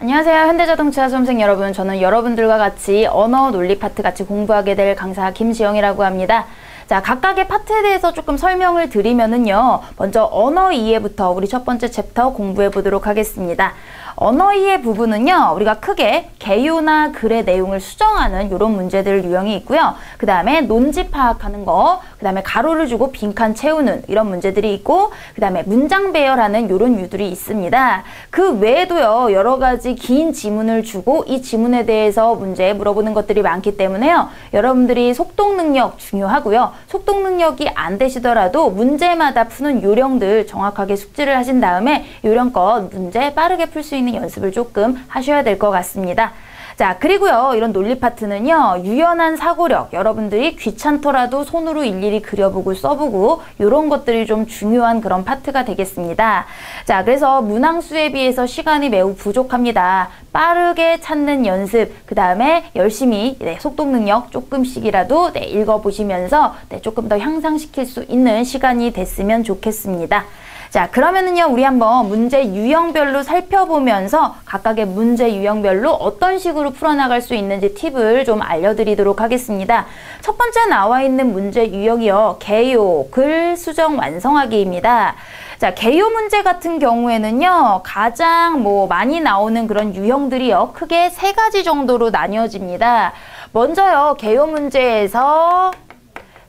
안녕하세요. 현대자동차 수험생 여러분. 저는 여러분들과 같이 언어 논리 파트 같이 공부하게 될 강사 김지영이라고 합니다. 자, 각각의 파트에 대해서 조금 설명을 드리면은요. 먼저 언어 이해부터 우리 첫 번째 챕터 공부해 보도록 하겠습니다. 언어 이해 부분은요. 우리가 크게 개요나 글의 내용을 수정하는 이런 문제들 유형이 있고요. 그 다음에 논지 파악하는 거, 그 다음에 가로를 주고 빈칸 채우는 이런 문제들이 있고, 그 다음에 문장 배열하는 이런 유들이 있습니다. 그 외에도요. 여러 가지 긴 지문을 주고 이 지문에 대해서 문제 물어보는 것들이 많기 때문에요. 여러분들이 속독 능력 중요하고요. 속독 능력이 안 되시더라도 문제마다 푸는 요령들 정확하게 숙지를 하신 다음에 요령껏 문제 빠르게 풀 수 있는 연습을 조금 하셔야 될 것 같습니다. 자, 그리고요, 이런 논리 파트는요, 유연한 사고력, 여러분들이 귀찮더라도 손으로 일일이 그려보고 써보고 이런 것들이 좀 중요한 그런 파트가 되겠습니다. 자, 그래서 문항수에 비해서 시간이 매우 부족합니다. 빠르게 찾는 연습, 그 다음에 열심히 속독 능력 조금씩이라도 읽어보시면서 조금 더 향상시킬 수 있는 시간이 됐으면 좋겠습니다. 자, 그러면은요, 우리 한번 문제 유형별로 살펴보면서 각각의 문제 유형별로 어떤 식으로 풀어나갈 수 있는지 팁을 좀 알려드리도록 하겠습니다. 첫 번째 나와 있는 문제 유형이요. 개요, 글 수정 완성하기입니다. 자, 개요 문제 같은 경우에는요, 가장 많이 나오는 그런 유형들이요, 크게 세 가지 정도로 나뉘어집니다. 먼저요, 개요 문제에서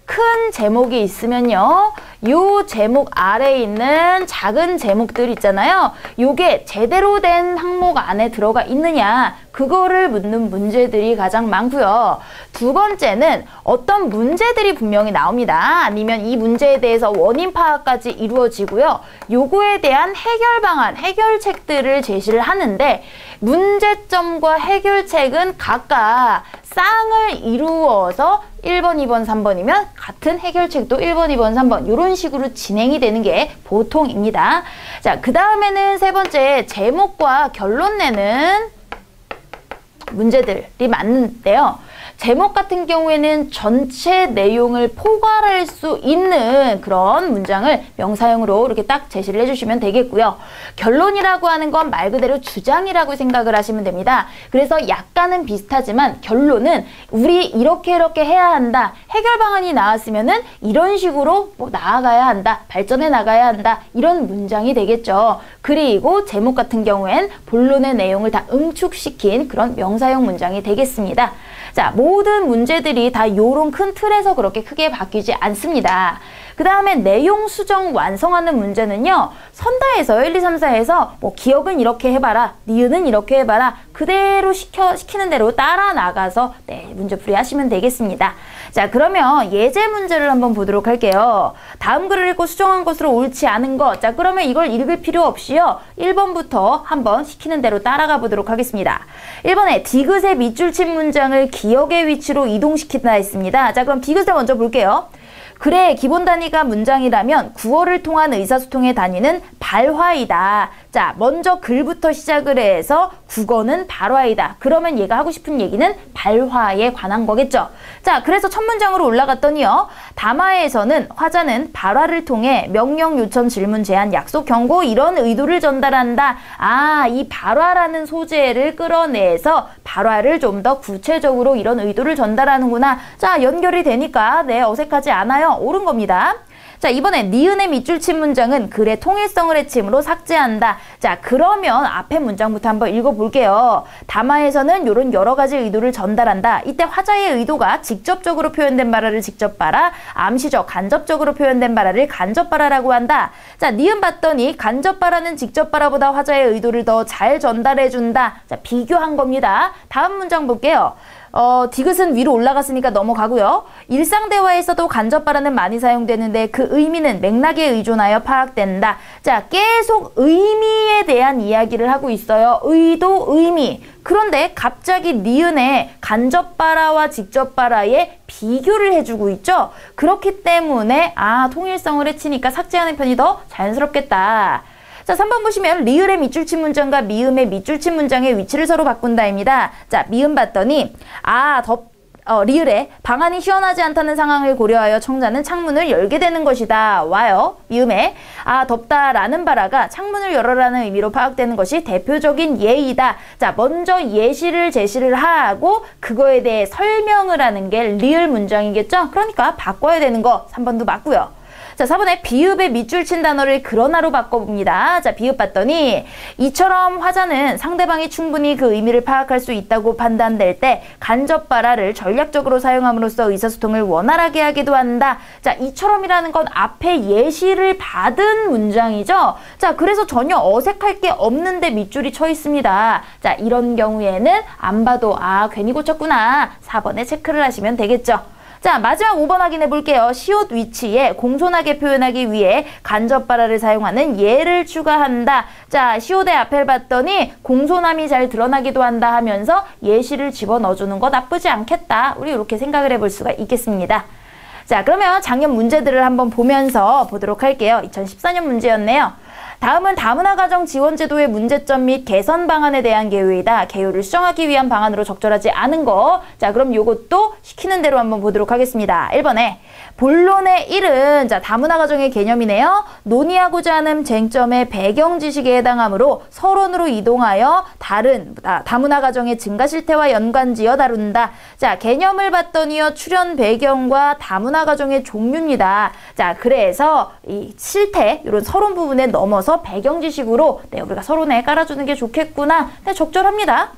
큰 제목이 있으면요, 요 제목 아래에 있는 작은 제목들 있잖아요. 요게 제대로 된 항목 안에 들어가 있느냐, 그거를 묻는 문제들이 가장 많고요. 두 번째는 어떤 문제들이 분명히 나옵니다. 아니면 이 문제에 대해서 원인 파악까지 이루어지고요. 요거에 대한 해결 방안, 해결책들을 제시를 하는데 문제점과 해결책은 각각 쌍을 이루어서 1번, 2번, 3번이면 같은 해결책도 1번, 2번, 3번 이런 식으로 진행이 되는 게 보통입니다. 자, 그 다음에는 세 번째, 제목과 결론 내는 문제들이 많은데요. 제목 같은 경우에는 전체 내용을 포괄할 수 있는 그런 문장을 명사형으로 이렇게 딱 제시를 해주시면 되겠고요. 결론이라고 하는 건 말 그대로 주장이라고 생각을 하시면 됩니다. 그래서 약간은 비슷하지만 결론은 우리 이렇게 해야 한다. 해결 방안이 나왔으면은 이런 식으로 나아가야 한다. 발전해 나가야 한다. 이런 문장이 되겠죠. 그리고 제목 같은 경우엔 본론의 내용을 다 응축시킨 그런 명사형 문장이 되겠습니다. 자, 모든 문제들이 다 요런 큰 틀에서 그렇게 크게 바뀌지 않습니다. 그 다음에 내용 수정 완성하는 문제는요, 선다에서 1, 2, 3, 4에서 기억은 이렇게 해봐라, 니은은 이렇게 해봐라, 그대로 시키는 대로 따라 나가서 문제풀이 하시면 되겠습니다. 자, 그러면 예제 문제를 한번 보도록 할게요. 다음 글을 읽고 수정한 것으로 옳지 않은 것. 자, 그러면 이걸 읽을 필요 없이요, 1번부터 한번 시키는 대로 따라가 보도록 하겠습니다. 1번에 디귿의 밑줄 친 문장을 기억의 위치로 이동시킨다 했습니다. 자, 그럼 디귿을 먼저 볼게요. 글의 기본 단위가 문장이라면 구어를 통한 의사소통의 단위는 발화이다. 자, 먼저 글부터 시작을 해서 국어는 발화이다. 그러면 얘가 하고 싶은 얘기는 발화에 관한 거겠죠. 자, 그래서 첫 문장으로 올라갔더니요, 담화에서는 화자는 발화를 통해 명령, 요청, 질문, 제안, 약속, 경고 이런 의도를 전달한다. 아, 이 발화라는 소재를 끌어내서 발화를 좀 더 구체적으로 이런 의도를 전달하는구나. 자, 연결이 되니까 어색하지 않아요. 옳은 겁니다. 자, 이번에 니은의 밑줄 친 문장은 글의 통일성을 해침으로 삭제한다. 자, 그러면 앞에 문장부터 한번 읽어볼게요. 담화에서는 이런 여러 가지 의도를 전달한다. 이때 화자의 의도가 직접적으로 표현된 바라를 직접 바라, 암시적, 간접적으로 표현된 바라를 간접 바라라고 한다. 자, 니은 봤더니 간접 바라는 직접 바라보다 화자의 의도를 더 잘 전달해준다. 자, 비교한 겁니다. 다음 문장 볼게요. 디귿은 위로 올라갔으니까 넘어가고요. 일상대화에서도 간접 발화는 많이 사용되는데 그 의미는 맥락에 의존하여 파악된다. 자, 계속 의미에 대한 이야기를 하고 있어요. 의도, 의미. 그런데 갑자기 니은에 간접 발화와 직접 발화의 비교를 해주고 있죠. 그렇기 때문에 통일성을 해치니까 삭제하는 편이 더 자연스럽겠다. 자, 3번 보시면 리을의 밑줄 친 문장과 미음의 밑줄 친 문장의 위치를 서로 바꾼다입니다. 자, 미음 봤더니 리을에 방안이 시원하지 않다는 상황을 고려하여 청자는 창문을 열게 되는 것이다. 와요. 미음에 덥다라는 바라가 창문을 열어라는 의미로 파악되는 것이 대표적인 예이다. 자, 먼저 예시를 제시를 하고 그거에 대해 설명을 하는 게 리을 문장이겠죠? 그러니까 바꿔야 되는 거 3번도 맞고요. 자, 4번에 비읍의 밑줄 친 단어를 그러나로 바꿔봅니다. 자, 비읍 봤더니 이처럼 화자는 상대방이 충분히 그 의미를 파악할 수 있다고 판단될 때 간접바라를 전략적으로 사용함으로써 의사소통을 원활하게 하기도 한다. 자, 이처럼이라는 건 앞에 예시를 받은 문장이죠. 자, 그래서 전혀 어색할 게 없는데 밑줄이 쳐 있습니다. 자, 이런 경우에는 안 봐도 괜히 고쳤구나. 4번에 체크를 하시면 되겠죠. 자, 마지막 5번 확인해 볼게요. 시옷 위치에 공손하게 표현하기 위해 간접바라를 사용하는 예를 추가한다. 자, 시옷의 앞을 봤더니 공손함이 잘 드러나기도 한다 하면서 예시를 집어넣어주는 거 나쁘지 않겠다. 우리 이렇게 생각을 해볼 수가 있겠습니다. 자, 그러면 작년 문제들을 한번 보면서 보도록 할게요. 2014년 문제였네요. 다음은 다문화 가정 지원 제도의 문제점 및 개선 방안에 대한 개요이다. 개요를 수정하기 위한 방안으로 적절하지 않은 거. 자, 그럼 요것도 시키는 대로 한번 보도록 하겠습니다. 1번에 본론의 1은 자, 다문화 가정의 개념이네요. 논의하고자 하는 쟁점의 배경 지식에 해당하므로 서론으로 이동하여 다른 다문화 가정의 증가 실태와 연관지어 다룬다. 자, 개념을 봤더니요. 출현 배경과 다문화 가정의 종류입니다. 자, 그래서 이 실태 이런 서론 부분에 넘어서 배경 지식으로 우리가 서론에 깔아주는 게 좋겠구나. 네, 적절합니다.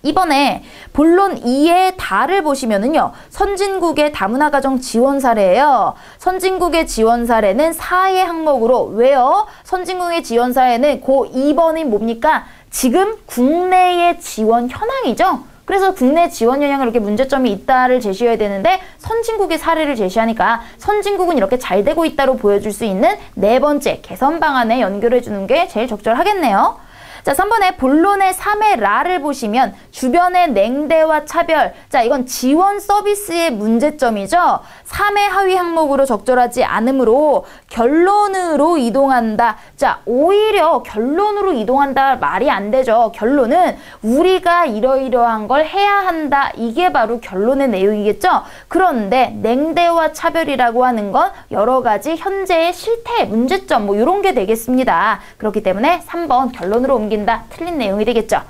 이번에 본론 2의 다를 보시면은요. 선진국의 다문화 가정 지원 사례예요. 선진국의 지원 사례는 4의 항목으로 왜요? 선진국의 지원 사례는 그 2번이 뭡니까? 지금 국내의 지원 현황이죠. 그래서 국내 지원 현황에 이렇게 문제점이 있다를 제시해야 되는데 선진국의 사례를 제시하니까 선진국은 이렇게 잘 되고 있다로 보여줄 수 있는 4번째 개선 방안에 연결해 주는 게 제일 적절하겠네요. 자, 3번에 본론의 3의 라를 보시면 주변의 냉대와 차별. 자, 이건 지원 서비스의 문제점이죠. 3의 하위 항목으로 적절하지 않으므로 결론으로 이동한다. 자, 오히려 결론으로 이동한다 말이 안 되죠. 결론은 우리가 이러이러한 걸 해야 한다. 이게 바로 결론의 내용이겠죠. 그런데 냉대와 차별이라고 하는 건 여러 가지 현재의 실태, 문제점 이런 게 되겠습니다. 그렇기 때문에 3번 결론으로 옮긴다. 틀린 내용이 되겠죠.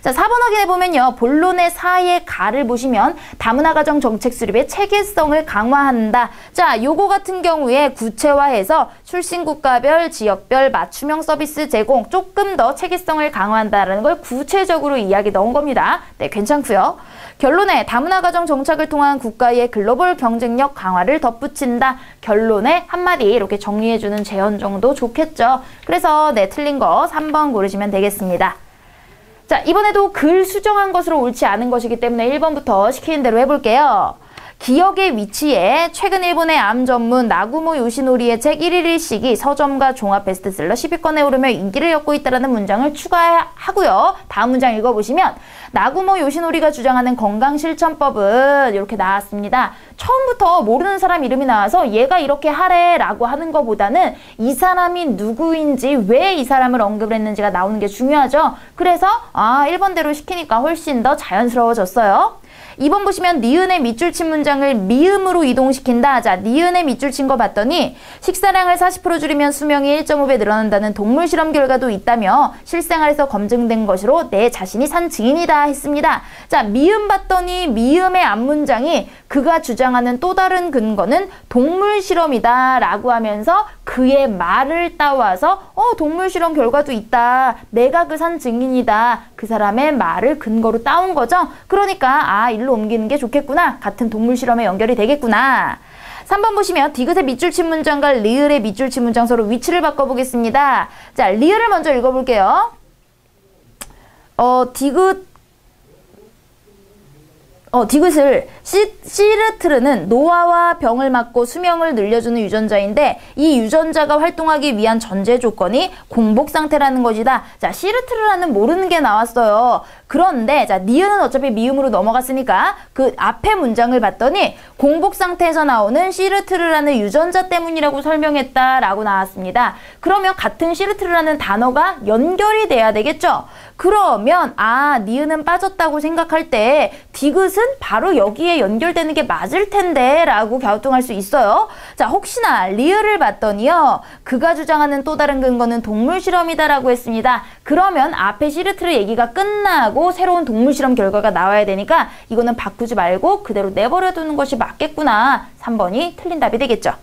자, 4번 확인해보면요. 본론의 4의 가를 보시면 다문화 가정 정책 수립의 체계성을 강화한다. 자, 요거 같은 경우에 구체화해서 출신국가별, 지역별 맞춤형 서비스 제공 조금 더 체계성을 강화한다라는 걸 구체적으로 이야기 넣은 겁니다. 네, 괜찮고요. 결론에 다문화 가정 정착을 통한 국가의 글로벌 경쟁력 강화를 덧붙인다. 결론에 한마디 이렇게 정리해주는 제언 정도 좋겠죠. 그래서 네, 틀린 거 3번 고르시면 되겠습니다. 자, 이번에도 글 수정한 것으로 옳지 않은 것이기 때문에 1번부터 시키는 대로 해볼게요. 기억의 위치에 최근 일본의 암 전문 나구모 요시노리의 책 1일 1식이 서점과 종합 베스트셀러 10위권에 오르며 인기를 얻고 있다는 문장을 추가하고요. 다음 문장 읽어보시면 나구모 요시노리가 주장하는 건강실천법은 이렇게 나왔습니다. 처음부터 모르는 사람 이름이 나와서 얘가 이렇게 하래 라고 하는 것보다는 이 사람이 누구인지 왜 이 사람을 언급을 했는지가 나오는 게 중요하죠. 그래서 1번대로 시키니까 훨씬 더 자연스러워졌어요. 2번 보시면 니은의 밑줄 친 문장을 미음으로 이동시킨다. 자, 니은의 밑줄 친 거 봤더니 식사량을 40% 줄이면 수명이 1.5배 늘어난다는 동물 실험 결과도 있다며 실생활에서 검증된 것으로 내 자신이 산 증인이다 했습니다. 자, 미음 봤더니 미음의 앞문장이 그가 주장하는 또 다른 근거는 동물 실험이다 라고 하면서 그의 말을 따와서 동물 실험 결과도 있다. 내가 그 산 증인이다. 그 사람의 말을 근거로 따온 거죠. 그러니까 일로 옮기는 게 좋겠구나. 같은 동물 실험에 연결이 되겠구나. 3번 보시면 디귿의 밑줄 친 문장과 리을의 밑줄 친 문장 서로 위치를 바꿔보겠습니다. 자, 리을을 먼저 읽어볼게요. 디귿을 시르트르는 노화와 병을 막고 수명을 늘려주는 유전자인데 이 유전자가 활동하기 위한 전제 조건이 공복 상태라는 것이다. 자, 시르트르라는 모르는 게 나왔어요. 그런데 자, 니은은 어차피 미음으로 넘어갔으니까 그 앞에 문장을 봤더니 공복 상태에서 나오는 시르트르라는 유전자 때문이라고 설명했다라고 나왔습니다. 그러면 같은 시르트르라는 단어가 연결이 돼야 되겠죠? 그러면 니은은 빠졌다고 생각할 때 디귿은 바로 여기에 연결되는 게 맞을 텐데 라고 갸우뚱할 수 있어요. 자, 혹시나 리을을 봤더니요. 그가 주장하는 또 다른 근거는 동물 실험이다 라고 했습니다. 그러면 앞에 시르트르 얘기가 끝나고 새로운 동물 실험 결과가 나와야 되니까 이거는 바꾸지 말고 그대로 내버려 두는 것이 맞겠구나. 3번이 틀린 답이 되겠죠.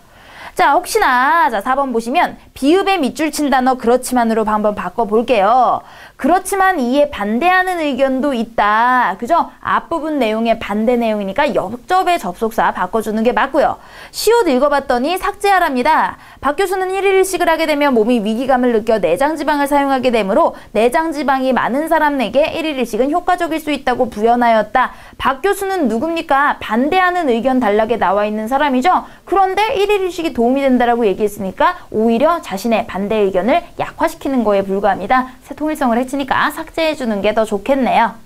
자, 혹시나 4번 보시면 비읍에 밑줄 친 단어 그렇지만으로 한번 바꿔볼게요. 그렇지만 이에 반대하는 의견도 있다. 그죠? 앞부분 내용의 반대 내용이니까 역접의 접속사 바꿔주는 게 맞고요. 시옷 읽어봤더니 삭제하랍니다. 박 교수는 1일 1식을 하게 되면 몸이 위기감을 느껴 내장지방을 사용하게 되므로 내장지방이 많은 사람에게 1일 1식은 효과적일 수 있다고 부연하였다. 박 교수는 누굽니까? 반대하는 의견 단락에 나와 있는 사람이죠. 그런데 1일 1식이 도움이 된다라고 얘기했으니까 오히려 자신의 반대 의견을 약화시키는 거에 불과합니다. 통일성을 해치니까 삭제해주는 게 더 좋겠네요.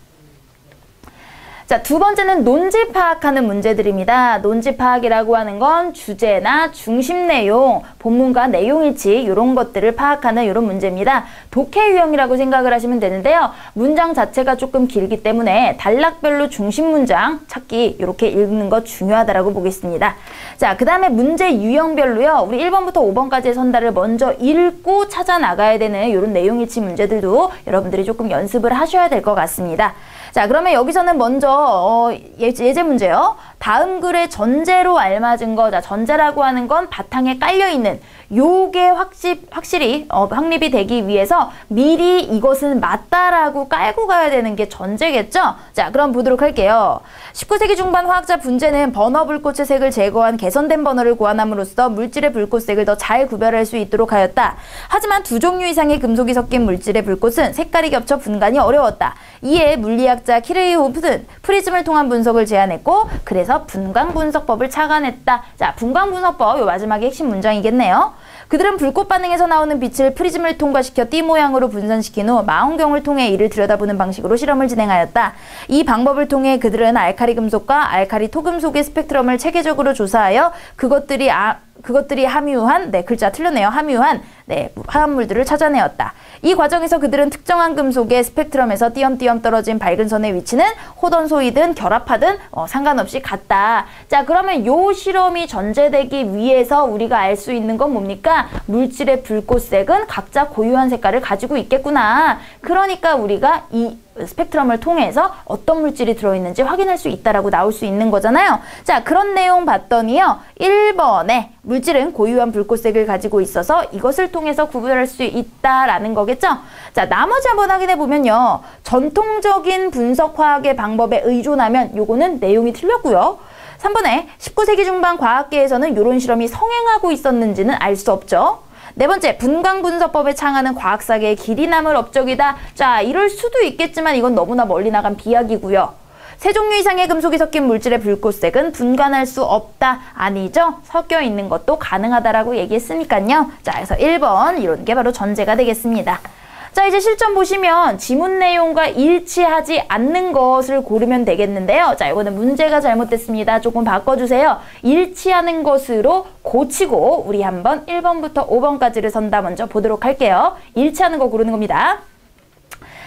자, 두 번째는 논지 파악하는 문제들입니다. 논지 파악이라고 하는 건 주제나 중심 내용, 본문과 내용 일치 이런 것들을 파악하는 이런 문제입니다. 독해 유형이라고 생각을 하시면 되는데요. 문장 자체가 조금 길기 때문에 단락별로 중심 문장 찾기 이렇게 읽는 거 중요하다라고 보겠습니다. 자, 그 다음에 문제 유형별로요. 우리 1번부터 5번까지의 선달을 먼저 읽고 찾아 나가야 되는 이런 내용 일치 문제들도 여러분들이 조금 연습을 하셔야 될 것 같습니다. 자, 그러면 여기서는 먼저 예제 문제요. 다음 글의 전제로 알맞은 거. 자, 전제라고 하는 건 바탕에 깔려있는 요게 확실히 확립이 되기 위해서 미리 이것은 맞다라고 깔고 가야 되는 게 전제겠죠? 자, 그럼 보도록 할게요. 19세기 중반 화학자 분재는 버너 불꽃의 색을 제거한 개선된 버너를 고안함으로써 물질의 불꽃색을 더 잘 구별할 수 있도록 하였다. 하지만 두 종류 이상의 금속이 섞인 물질의 불꽃은 색깔이 겹쳐 분간이 어려웠다. 이에 물리학자 키르이호프는 프리즘을 통한 분석을 제안했고 그래서 분광분석법을 착안했다. 자, 분광분석법 요 마지막에 핵심 문장이겠네요. 그들은 불꽃 반응에서 나오는 빛을 프리즘을 통과시켜 띠 모양으로 분산시킨 후 망원경을 통해 이를 들여다보는 방식으로 실험을 진행하였다. 이 방법을 통해 그들은 알카리 금속과 알카리 토금속의 스펙트럼을 체계적으로 조사하여 그것들이 함유한, 글자 틀렸네요. 함유한, 화합물들을 찾아내었다. 이 과정에서 그들은 특정한 금속의 스펙트럼에서 띄엄띄엄 떨어진 밝은 선의 위치는 호던소이든 결합하든 상관없이 같다. 자, 그러면 요 실험이 전제되기 위해서 우리가 알 수 있는 건 뭡니까? 물질의 불꽃색은 각자 고유한 색깔을 가지고 있겠구나. 그러니까 우리가 이 스펙트럼을 통해서 어떤 물질이 들어있는지 확인할 수 있다라고 나올 수 있는 거잖아요. 자, 그런 내용 봤더니요. 1번에 물질은 고유한 불꽃색을 가지고 있어서 이것을 통해서 구분할 수 있다라는 거겠죠. 자, 나머지 한번 확인해 보면요. 전통적인 분석화학의 방법에 의존하면 요거는 내용이 틀렸고요. 3번에 19세기 중반 과학계에서는 이런 실험이 성행하고 있었는지는 알 수 없죠. 네 번째, 분광분석법에 창하는 과학사계의 길이 남을 업적이다. 자, 이럴 수도 있겠지만 이건 너무나 멀리 나간 비약이고요. 세 종류 이상의 금속이 섞인 물질의 불꽃색은 분간할 수 없다. 아니죠? 섞여 있는 것도 가능하다라고 얘기했으니까요. 자, 그래서 1번 이런 게 바로 전제가 되겠습니다. 자, 이제 실전 보시면 지문 내용과 일치하지 않는 것을 고르면 되겠는데요. 자, 이거는 문제가 잘못됐습니다. 조금 바꿔주세요. 일치하는 것으로 고치고 우리 한번 1번부터 5번까지를 선다 먼저 보도록 할게요. 일치하는 거 고르는 겁니다.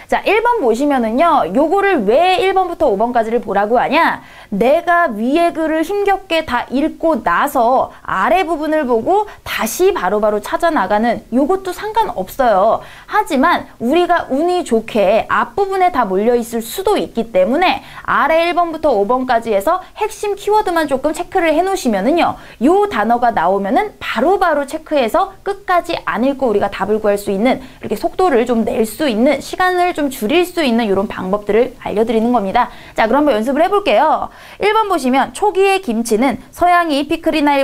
자, 1번 보시면은요. 요거를 왜 1번부터 5번까지를 보라고 하냐? 내가 위에 글을 힘겹게 다 읽고 나서 아래 부분을 보고 다시 바로바로 찾아 나가는 요것도 상관없어요. 하지만 우리가 운이 좋게 앞부분에 다 몰려 있을 수도 있기 때문에 아래 1번부터 5번까지 해서 핵심 키워드만 조금 체크를 해 놓으시면은요. 요 단어가 나오면은 바로바로 체크해서 끝까지 안 읽고 우리가 답을 구할 수 있는 이렇게 속도를 좀 낼 수 있는 시간을 좀 줄일 수 있는 이런 방법들을 알려드리는 겁니다. 자, 그럼 한번 연습을 해볼게요. 1번 보시면 초기의 김치는 서양의 피클이나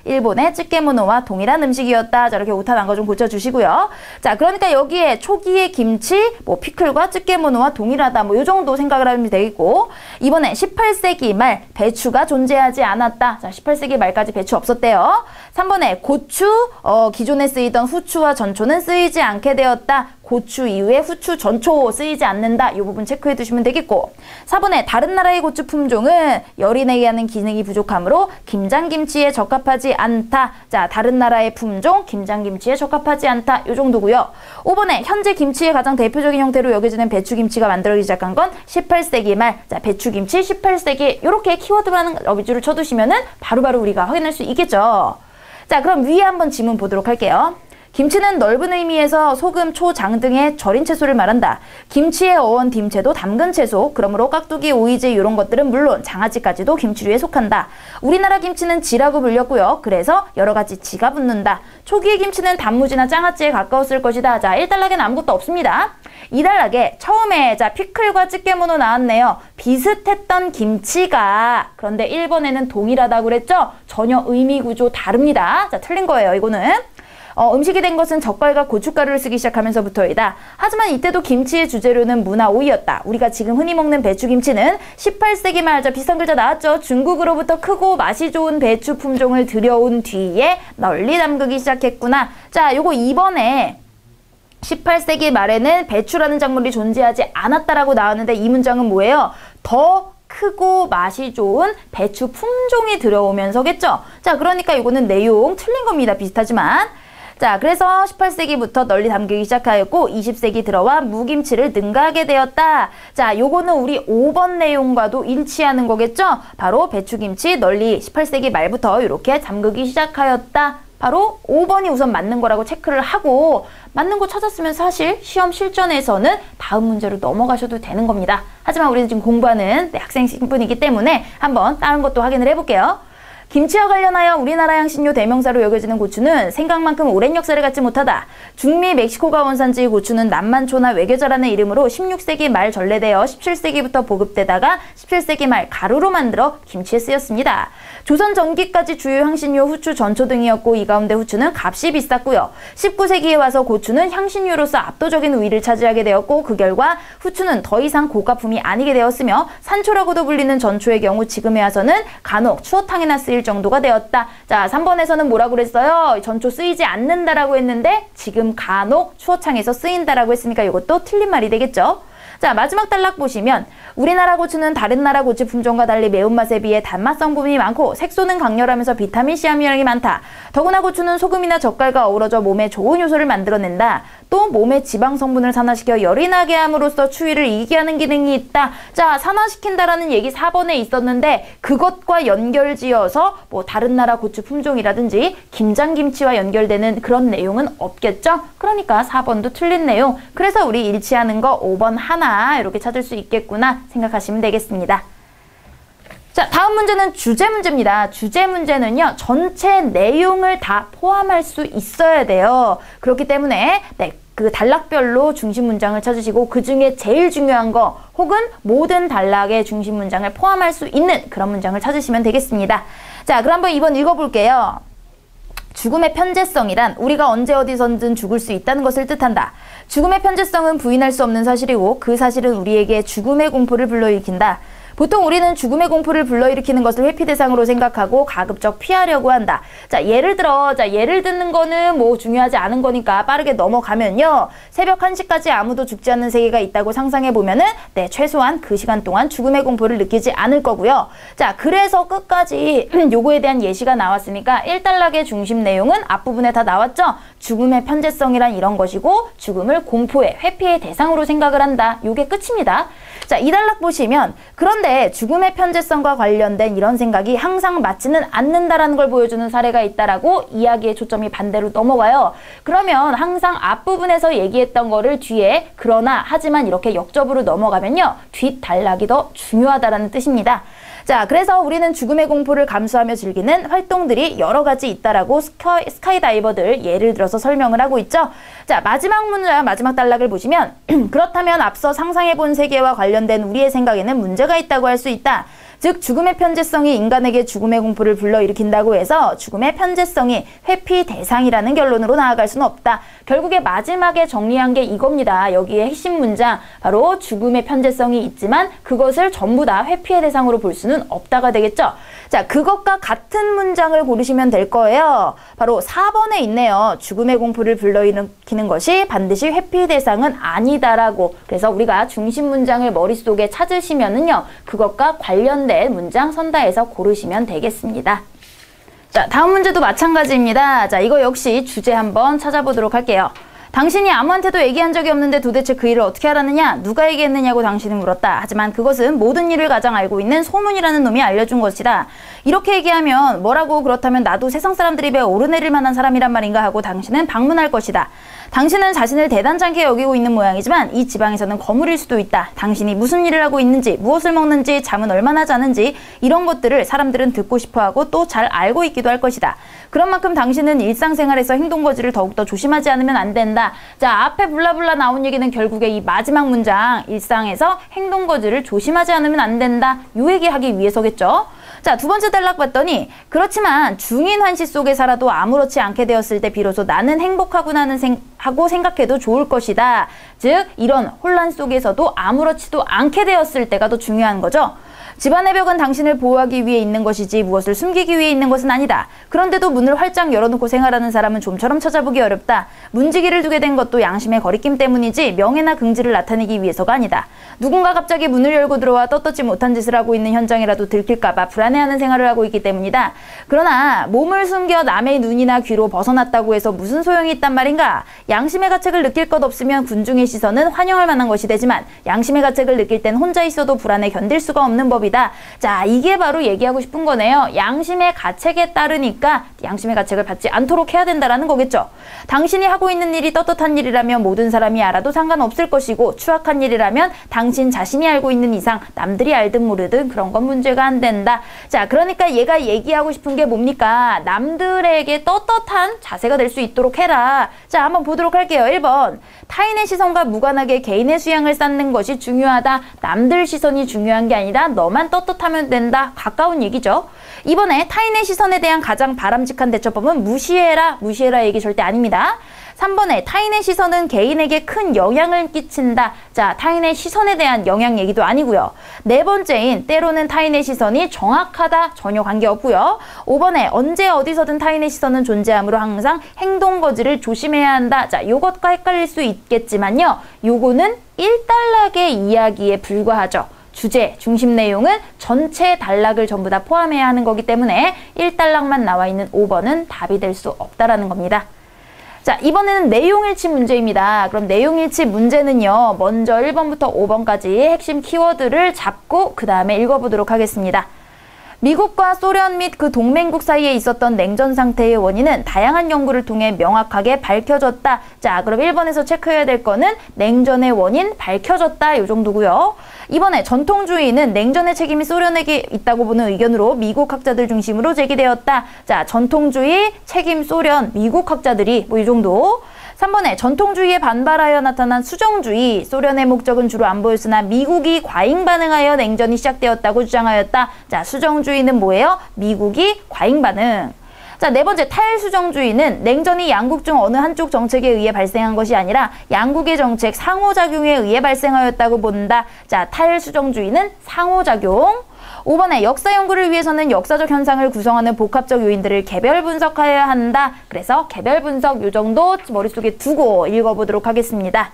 일본의 쯔케모노와 동일한 음식이었다. 자, 이렇게 오타 난 거 좀 고쳐주시고요. 자, 그러니까 여기에 초기의 김치, 피클과 쯔케모노와 동일하다. 요 정도 생각을 하면 되겠고, 이번에 18세기 말 배추가 존재하지 않았다. 자, 18세기 말까지 배추 없었대요. 3번에 고추, 기존에 쓰이던 후추와 전초는 쓰이지 않게 되었다. 고추 이후에 후추, 전초 쓰이지 않는다. 이 부분 체크해 두시면 되겠고 4번에 다른 나라의 고추 품종은 열이 내게 하는 기능이 부족하므로 김장김치에 적합하지 않다. 자, 다른 나라의 품종 김장김치에 적합하지 않다. 이 정도고요. 5번에 현재 김치의 가장 대표적인 형태로 여겨지는 배추김치가 만들어지기 시작한 건 18세기 말. 자, 배추김치 18세기 이렇게 키워드만 위주를 쳐두시면은 바로바로 우리가 확인할 수 있겠죠. 자, 그럼 위에 한번 지문 보도록 할게요. 김치는 넓은 의미에서 소금, 초, 장 등의 절인 채소를 말한다. 김치의 어원 딤채도 담근 채소, 그러므로 깍두기, 오이지 이런 것들은 물론 장아찌까지도 김치류에 속한다. 우리나라 김치는 지라고 불렸고요. 그래서 여러 가지 지가 붙는다. 초기의 김치는 단무지나 장아찌에 가까웠을 것이다. 자, 1단락에는 아무것도 없습니다. 2단락에 처음에 자 피클과 찌개문어 나왔네요. 비슷했던 김치가 그런데 1번에는 동일하다고 그랬죠? 전혀 의미 구조 다릅니다. 자, 틀린 거예요. 이거는. 음식이 된 것은 젓갈과 고춧가루를 쓰기 시작하면서부터이다. 하지만 이때도 김치의 주재료는 무나 오이였다. 우리가 지금 흔히 먹는 배추김치는 18세기 말, 자 비슷한 글자 나왔죠? 중국으로부터 크고 맛이 좋은 배추 품종을 들여온 뒤에 널리 담그기 시작했구나. 자, 요거 2번에 18세기 말에는 배추라는 작물이 존재하지 않았다라고 나왔는데 이 문장은 뭐예요? 더 크고 맛이 좋은 배추 품종이 들어오면서겠죠? 자, 그러니까 이거는 내용 틀린 겁니다. 비슷하지만. 자, 그래서 18세기부터 널리 담그기 시작하였고 20세기 들어와 무김치를 능가하게 되었다. 자, 요거는 우리 5번 내용과도 일치하는 거겠죠? 바로 배추김치 널리 18세기 말부터 이렇게 담그기 시작하였다. 바로 5번이 우선 맞는 거라고 체크를 하고 맞는 거 찾았으면 사실 시험 실전에서는 다음 문제로 넘어가셔도 되는 겁니다. 하지만 우리는 지금 공부하는 학생 신분이기 때문에 한번 다른 것도 확인을 해볼게요. 김치와 관련하여 우리나라 향신료 대명사로 여겨지는 고추는 생각만큼 오랜 역사를 갖지 못하다. 중미 멕시코가 원산지의 고추는 남만초나 외계자라는 이름으로 16세기 말 전래되어 17세기부터 보급되다가 17세기 말 가루로 만들어 김치에 쓰였습니다. 조선 전기까지 주요 향신료 후추, 전초 등이었고 이 가운데 후추는 값이 비쌌고요. 19세기에 와서 고추는 향신료로서 압도적인 우위를 차지하게 되었고 그 결과 후추는 더 이상 고가품이 아니게 되었으며 산초라고도 불리는 전초의 경우 지금에 와서는 간혹 추어탕에나 쓰일 정도가 되었다. 자, 3번에서는 뭐라고 그랬어요? 전초 쓰이지 않는다라고 했는데 지금 간혹 추어탕에서 쓰인다라고 했으니까 이것도 틀린 말이 되겠죠? 자, 마지막 단락 보시면 우리나라 고추는 다른 나라 고추 품종과 달리 매운맛에 비해 단맛 성분이 많고 색소는 강렬하면서 비타민C 함유량이 많다. 더구나 고추는 소금이나 젓갈과 어우러져 몸에 좋은 요소를 만들어낸다. 또 몸의 지방 성분을 산화시켜 열이 나게 함으로써 추위를 이기게 하는 기능이 있다. 자, 산화시킨다라는 얘기 4번에 있었는데 그것과 연결지어서 뭐 다른 나라 고추 품종이라든지 김장김치와 연결되는 그런 내용은 없겠죠? 그러니까 4번도 틀린 내용. 그래서 우리 일치하는 거 5번 하나 이렇게 찾을 수 있겠구나 생각하시면 되겠습니다. 자, 다음 문제는 주제 문제입니다. 주제 문제는요, 전체 내용을 다 포함할 수 있어야 돼요. 그렇기 때문에 그 단락별로 중심 문장을 찾으시고 그 중에 제일 중요한 거 혹은 모든 단락의 중심 문장을 포함할 수 있는 그런 문장을 찾으시면 되겠습니다. 자, 그럼 한번 2번 읽어볼게요. 죽음의 편재성이란 우리가 언제 어디서든 죽을 수 있다는 것을 뜻한다. 죽음의 편재성은 부인할 수 없는 사실이고 그 사실은 우리에게 죽음의 공포를 불러일으킨다. 보통 우리는 죽음의 공포를 불러일으키는 것을 회피 대상으로 생각하고 가급적 피하려고 한다. 자, 예를 듣는 거는 뭐 중요하지 않은 거니까 빠르게 넘어가면요. 새벽 1시까지 아무도 죽지 않는 세계가 있다고 상상해 보면은 최소한 그 시간 동안 죽음의 공포를 느끼지 않을 거고요. 자, 그래서 끝까지 요거에 대한 예시가 나왔으니까 1단락의 중심 내용은 앞부분에 다 나왔죠? 죽음의 편재성이란 이런 것이고 죽음을 공포의 회피의 대상으로 생각을 한다. 요게 끝입니다. 자, 2단락 보시면 그런데 죽음의 편재성과 관련된 이런 생각이 항상 맞지는 않는다라는 걸 보여주는 사례가 있다라고 이야기의 초점이 반대로 넘어가요. 그러면 항상 앞부분에서 얘기했던 거를 뒤에 그러나 하지만 이렇게 역접으로 넘어가면요. 뒷단락이 더 중요하다라는 뜻입니다. 자, 그래서 우리는 죽음의 공포를 감수하며 즐기는 활동들이 여러 가지 있다라고 스카이다이버들 예를 들어서 설명을 하고 있죠. 자, 마지막 문장, 마지막 단락을 보시면 그렇다면 앞서 상상해본 세계와 관련된 우리의 생각에는 문제가 있다고 할 수 있다. 즉 죽음의 편재성이 인간에게 죽음의 공포를 불러일으킨다고 해서 죽음의 편재성이 회피 대상이라는 결론으로 나아갈 수는 없다. 결국에 마지막에 정리한 게 이겁니다. 여기에 핵심 문장 바로 죽음의 편재성이 있지만 그것을 전부 다 회피의 대상으로 볼 수는 없다가 되겠죠. 자, 그것과 같은 문장을 고르시면 될 거예요. 바로 4번에 있네요. 죽음의 공포를 불러일으키는 것이 반드시 회피 대상은 아니다라고. 그래서 우리가 중심 문장을 머릿속에 찾으시면은요. 그것과 관련된 문장 선다해서 고르시면 되겠습니다. 자, 다음 문제도 마찬가지입니다. 자, 이거 역시 주제 한번 찾아보도록 할게요. 당신이 아무한테도 얘기한 적이 없는데 도대체 그 일을 어떻게 알았느냐? 누가 얘기했느냐고 당신은 물었다. 하지만 그것은 모든 일을 가장 알고 있는 소문이라는 놈이 알려준 것이다. 이렇게 얘기하면 뭐라고 그렇다면 나도 세상 사람들이 배워 오르내릴 만한 사람이란 말인가 하고 당신은 방문할 것이다. 당신은 자신을 대단찮게 여기고 있는 모양이지만 이 지방에서는 거물일 수도 있다. 당신이 무슨 일을 하고 있는지, 무엇을 먹는지, 잠은 얼마나 자는지 이런 것들을 사람들은 듣고 싶어하고 또 잘 알고 있기도 할 것이다. 그런 만큼 당신은 일상생활에서 행동거지를 더욱더 조심하지 않으면 안 된다. 자, 앞에 블라블라 나온 얘기는 결국에 이 마지막 문장 일상에서 행동거지를 조심하지 않으면 안 된다. 요 얘기하기 위해서겠죠. 자, 두 번째 단락 봤더니 그렇지만 중인 환시 속에 살아도 아무렇지 않게 되었을 때 비로소 나는 행복하구나는 하고 생각해도 좋을 것이다. 즉 이런 혼란 속에서도 아무렇지도 않게 되었을 때가 더 중요한 거죠. 집안의 벽은 당신을 보호하기 위해 있는 것이지 무엇을 숨기기 위해 있는 것은 아니다. 그런데도 문을 활짝 열어놓고 생활하는 사람은 좀처럼 찾아보기 어렵다. 문지기를 두게 된 것도 양심의 거리낌 때문이지 명예나 긍지를 나타내기 위해서가 아니다. 누군가 갑자기 문을 열고 들어와 떳떳지 못한 짓을 하고 있는 현장이라도 들킬까봐 불안해하는 생활을 하고 있기 때문이다. 그러나 몸을 숨겨 남의 눈이나 귀로 벗어났다고 해서 무슨 소용이 있단 말인가? 양심의 가책을 느낄 것 없으면 군중의 시선은 환영할 만한 것이 되지만 양심의 가책을 느낄 땐 혼자 있어도 불안에 견딜 수가 없는 법이다. 자, 이게 바로 얘기하고 싶은 거네요. 양심의 가책에 따르니까 양심의 가책을 받지 않도록 해야 된다라는 거겠죠. 당신이 하고 있는 일이 떳떳한 일이라면 모든 사람이 알아도 상관없을 것이고 추악한 일이라면 당신 자신이 알고 있는 이상 남들이 알든 모르든 그런 건 문제가 안 된다. 자, 그러니까 얘가 얘기하고 싶은 게 뭡니까? 남들에게 떳떳한 자세가 될 수 있도록 해라. 자, 한번 보도록 할게요. 1번. 타인의 시선과 무관하게 개인의 수양을 쌓는 것이 중요하다. 남들 시선이 중요한 게 아니라 너만 떳떳하면 된다. 가까운 얘기죠. 이번에 타인의 시선에 대한 가장 바람직한 대처법은 무시해라. 무시해라 얘기 절대 아닙니다. 3번에 타인의 시선은 개인에게 큰 영향을 끼친다. 자, 타인의 시선에 대한 영향 얘기도 아니고요. 네 번째인 때로는 타인의 시선이 정확하다. 전혀 관계없고요. 5번에 언제 어디서든 타인의 시선은 존재하므로 항상 행동거지를 조심해야 한다. 자, 요것과 헷갈릴 수 있겠지만요. 요거는 1단락의 이야기에 불과하죠. 주제, 중심 내용은 전체 단락을 전부 다 포함해야 하는 거기 때문에 1단락만 나와 있는 5번은 답이 될 수 없다라는 겁니다. 자, 이번에는 내용일치 문제입니다. 그럼 내용일치 문제는요. 먼저 1번부터 5번까지 핵심 키워드를 잡고 그 다음에 읽어보도록 하겠습니다. 미국과 소련 및 그 동맹국 사이에 있었던 냉전 상태의 원인은 다양한 연구를 통해 명확하게 밝혀졌다. 자, 그럼 1번에서 체크해야 될 거는 냉전의 원인 밝혀졌다. 이 정도고요. 이번에 전통주의는 냉전의 책임이 소련에게 있다고 보는 의견으로 미국 학자들 중심으로 제기되었다. 자, 전통주의, 책임 소련, 미국 학자들이 뭐 이 정도. 3번에 전통주의에 반발하여 나타난 수정주의, 소련의 목적은 주로 안 보였으나 미국이 과잉 반응하여 냉전이 시작되었다고 주장하였다. 자, 수정주의는 뭐예요? 미국이 과잉 반응. 자, 네 번째 탈수정주의는 냉전이 양국 중 어느 한쪽 정책에 의해 발생한 것이 아니라 양국의 정책 상호작용에 의해 발생하였다고 본다. 자, 탈수정주의는 상호작용. 5번에 역사 연구를 위해서는 역사적 현상을 구성하는 복합적 요인들을 개별 분석하여야 한다. 그래서 개별 분석 요 정도 머릿속에 두고 읽어보도록 하겠습니다.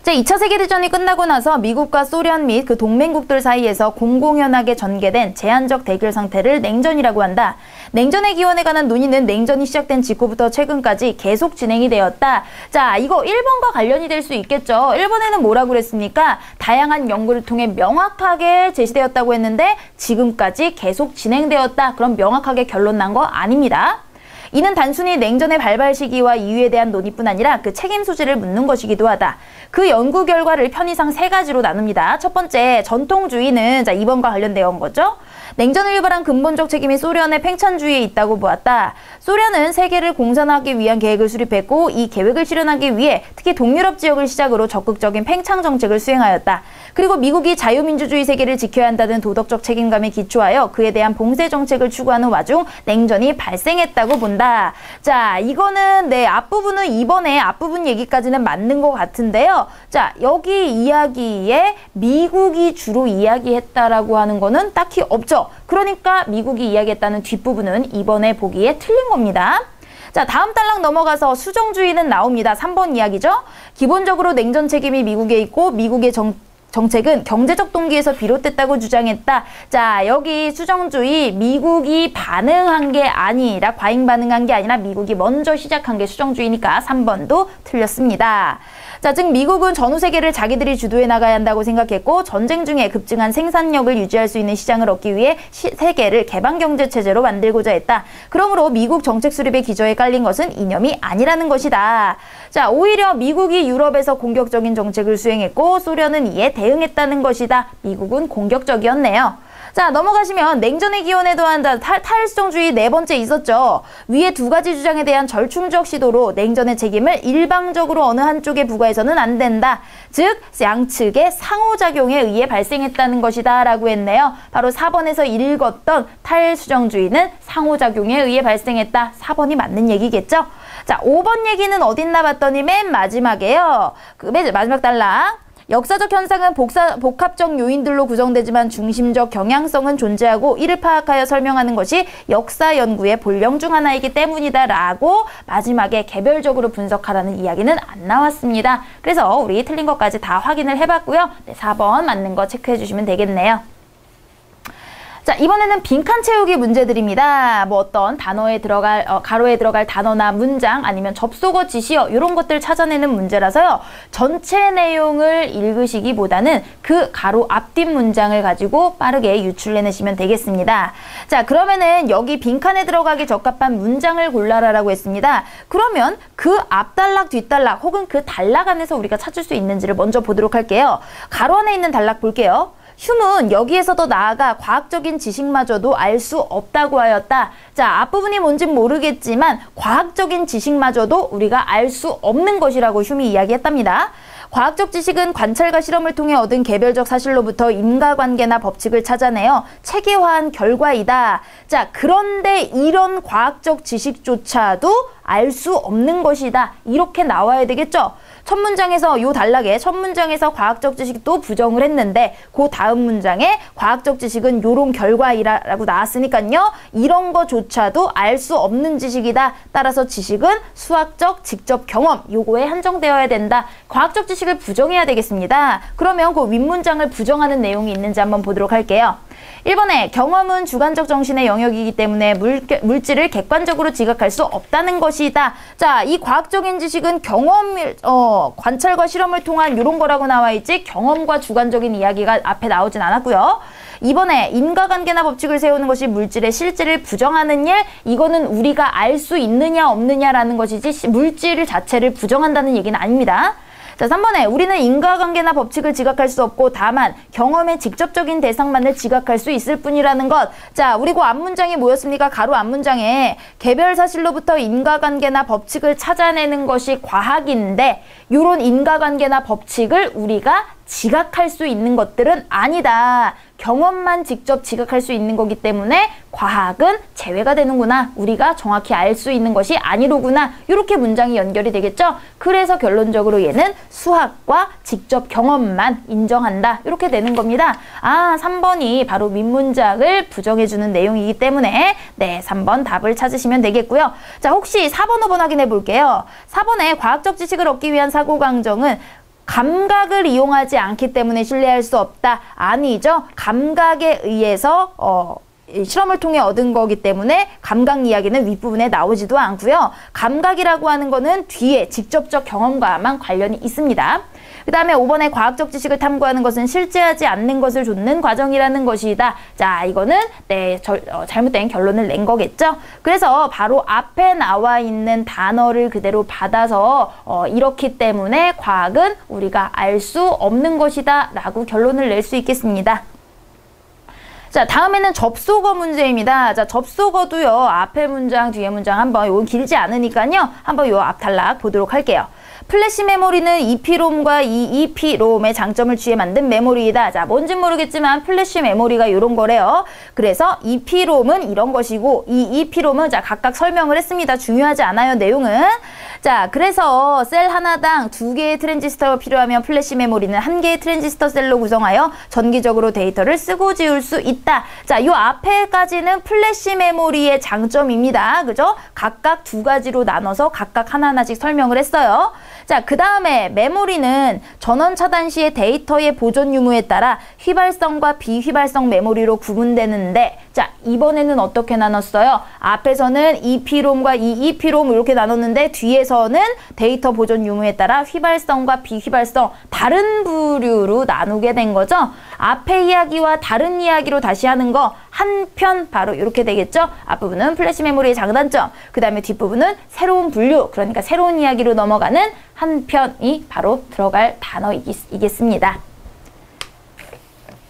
자, 2차 세계대전이 끝나고 나서 미국과 소련 및 그 동맹국들 사이에서 공공연하게 전개된 제한적 대결 상태를 냉전이라고 한다. 냉전의 기원에 관한 논의는 냉전이 시작된 직후부터 최근까지 계속 진행이 되었다. 자, 이거 1번과 관련이 될 수 있겠죠. 1번에는 뭐라고 그랬습니까? 다양한 연구를 통해 명확하게 제시되었다고 했는데 지금까지 계속 진행되었다. 그럼 명확하게 결론 난 거 아닙니다. 이는 단순히 냉전의 발발 시기와 이유에 대한 논의뿐 아니라 그 책임 소재를 묻는 것이기도 하다. 그 연구 결과를 편의상 3가지로 나눕니다. 첫 번째, 전통주의는 자 2번과 관련되어 온 거죠. 냉전을 유발한 근본적 책임이 소련의 팽창주의에 있다고 보았다. 소련은 세계를 공산화하기 위한 계획을 수립했고 이 계획을 실현하기 위해 특히 동유럽 지역을 시작으로 적극적인 팽창 정책을 수행하였다. 그리고 미국이 자유민주주의 세계를 지켜야 한다는 도덕적 책임감에 기초하여 그에 대한 봉쇄 정책을 추구하는 와중 냉전이 발생했다고 본다. 자, 이거는 앞부분은 이번에 앞부분 얘기까지는 맞는 것 같은데요. 자, 여기 이야기에 미국이 주로 이야기했다라고 하는 거는 딱히 없죠. 그러니까 미국이 이야기했다는 뒷부분은 이번에 보기에 틀린 겁니다. 자, 다음 단락 넘어가서 수정주의는 나옵니다. 3번 이야기죠. 기본적으로 냉전 책임이 미국에 있고 미국의 정책은 경제적 동기에서 비롯됐다고 주장했다. 자, 여기 수정주의 미국이 반응한 게 아니라 과잉 반응한 게 아니라 미국이 먼저 시작한 게 수정주의니까 3번도 틀렸습니다. 자, 즉 미국은 전후 세계를 자기들이 주도해 나가야 한다고 생각했고 전쟁 중에 급증한 생산력을 유지할 수 있는 시장을 얻기 위해 세계를 개방경제체제로 만들고자 했다. 그러므로 미국 정책 수립의 기저에 깔린 것은 이념이 아니라는 것이다. 자, 오히려 미국이 유럽에서 공격적인 정책을 수행했고 소련은 이에 대응했다는 것이다. 미국은 공격적이었네요. 자, 넘어가시면 냉전의 기원에 더한 탈수정주의 네 번째 있었죠. 위에 두 가지 주장에 대한 절충적 시도로 냉전의 책임을 일방적으로 어느 한쪽에 부과해서는 안 된다. 즉 양측의 상호작용에 의해 발생했다는 것이다 라고 했네요. 바로 4번에서 읽었던 탈수정주의는 상호작용에 의해 발생했다. 4번이 맞는 얘기겠죠. 자, 5번 얘기는 어딨나 봤더니 맨 마지막에요. 맨 마지막 단락. 역사적 현상은 복합적 요인들로 구성되지만 중심적 경향성은 존재하고 이를 파악하여 설명하는 것이 역사 연구의 본령 중 하나이기 때문이다 라고 마지막에 개별적으로 분석하라는 이야기는 안 나왔습니다. 그래서 우리 틀린 것까지 다 확인을 해봤고요. 4번 맞는 거 체크해 주시면 되겠네요. 자, 이번에는 빈칸 채우기 문제들입니다. 뭐 어떤 단어에 들어갈, 가로에 들어갈 단어나 문장 아니면 접속어, 지시어 이런 것들 찾아내는 문제라서요. 전체 내용을 읽으시기보다는 그 가로 앞뒷 문장을 가지고 빠르게 유출해내시면 되겠습니다. 자, 그러면은 여기 빈칸에 들어가기 적합한 문장을 골라라라고 했습니다. 그러면 그 앞단락, 뒷단락 혹은 그 단락 안에서 우리가 찾을 수 있는지를 먼저 보도록 할게요. 가로 안에 있는 단락 볼게요. 흉은 여기에서 더 나아가 과학적인 지식마저도 알 수 없다고 하였다. 자, 앞부분이 뭔진 모르겠지만 과학적인 지식마저도 우리가 알 수 없는 것이라고 흉이 이야기했답니다. 과학적 지식은 관찰과 실험을 통해 얻은 개별적 사실로부터 인과관계나 법칙을 찾아내어 체계화한 결과이다. 자, 그런데 이런 과학적 지식조차도 알 수 없는 것이다. 이렇게 나와야 되겠죠? 첫 문장에서 요 단락에 첫 문장에서 과학적 지식도 부정을 했는데 그 다음 문장에 과학적 지식은 요런 결과이라고 나왔으니까요. 이런 거조차도 알 수 없는 지식이다. 따라서 지식은 수학적 직접 경험 요거에 한정되어야 된다. 과학적 지식을 부정해야 되겠습니다. 그러면 그 윗문장을 부정하는 내용이 있는지 한번 보도록 할게요. 1번에 경험은 주관적 정신의 영역이기 때문에 물질을 객관적으로 지각할 수 없다는 것이다. 자, 이 과학적인 지식은 관찰과 실험을 통한 이런 거라고 나와 있지 경험과 주관적인 이야기가 앞에 나오진 않았고요. 2번에 인과관계나 법칙을 세우는 것이 물질의 실제를 부정하는 일, 이거는 우리가 알 수 있느냐 없느냐라는 것이지 물질 자체를 부정한다는 얘기는 아닙니다. 자, 3번에 우리는 인과관계나 법칙을 지각할 수 없고 다만 경험의 직접적인 대상만을 지각할 수 있을 뿐이라는 것. 자, 우리 그 앞문장이 뭐였습니까? 가로 앞문장에 개별 사실로부터 인과관계나 법칙을 찾아내는 것이 과학인데 요런 인과관계나 법칙을 우리가 지각할 수 있는 것들은 아니다. 경험만 직접 지각할 수 있는 거기 때문에 과학은 제외가 되는구나. 우리가 정확히 알 수 있는 것이 아니로구나. 이렇게 문장이 연결이 되겠죠? 그래서 결론적으로 얘는 수학과 직접 경험만 인정한다. 이렇게 되는 겁니다. 아, 3번이 바로 윗문장을 부정해주는 내용이기 때문에 네, 3번 답을 찾으시면 되겠고요. 자, 혹시 4번, 5번 확인해 볼게요. 4번에 과학적 지식을 얻기 위한 사고강정은 감각을 이용하지 않기 때문에 신뢰할 수 없다. 아니죠. 감각에 의해서 실험을 통해 얻은 거기 때문에 감각 이야기는 윗부분에 나오지도 않고요. 감각이라고 하는 거는 뒤에 직접적 경험과만 관련이 있습니다. 그 다음에 5번에 과학적 지식을 탐구하는 것은 실제하지 않는 것을 좇는 과정이라는 것이다. 자, 이거는 네, 잘못된 결론을 낸 거겠죠. 그래서 바로 앞에 나와 있는 단어를 그대로 받아서 이렇기 때문에 과학은 우리가 알 수 없는 것이다 라고 결론을 낼 수 있겠습니다. 자, 다음에는 접속어 문제입니다. 자, 접속어도요, 앞에 문장, 뒤에 문장 한번, 요건 길지 않으니까요, 한번 요 앞탈락 보도록 할게요. 플래시 메모리는 EPROM과 EEPROM의 장점을 취해 만든 메모리이다. 자, 뭔진 모르겠지만 플래시 메모리가 이런 거래요. 그래서 EPROM은 이런 것이고 EEPROM은 자, 각각 설명을 했습니다. 중요하지 않아요, 내용은. 자, 그래서 셀 하나당 2개의 트랜지스터가 필요하면 플래시 메모리는 1개의 트랜지스터 셀로 구성하여 전기적으로 데이터를 쓰고 지울 수 있다. 자, 요 앞에까지는 플래시 메모리의 장점입니다. 그죠? 각각 2가지로 나눠서 각각 하나하나씩 설명을 했어요. 자, 그 다음에 메모리는 전원 차단 시의 데이터의 보존 유무에 따라 휘발성과 비휘발성 메모리로 구분되는데, 자, 이번에는 어떻게 나눴어요? 앞에서는 EPROM과 EEPROM 이렇게 나눴는데 뒤에서는 데이터 보존 유무에 따라 휘발성과 비휘발성 다른 부류로 나누게 된 거죠. 앞에 이야기와 다른 이야기로 다시 하는 거 한 편 바로 이렇게 되겠죠. 앞부분은 플래시 메모리의 장단점, 그 다음에 뒷부분은 새로운 분류, 그러니까 새로운 이야기로 넘어가는 한 편이 바로 들어갈 단어이겠습니다.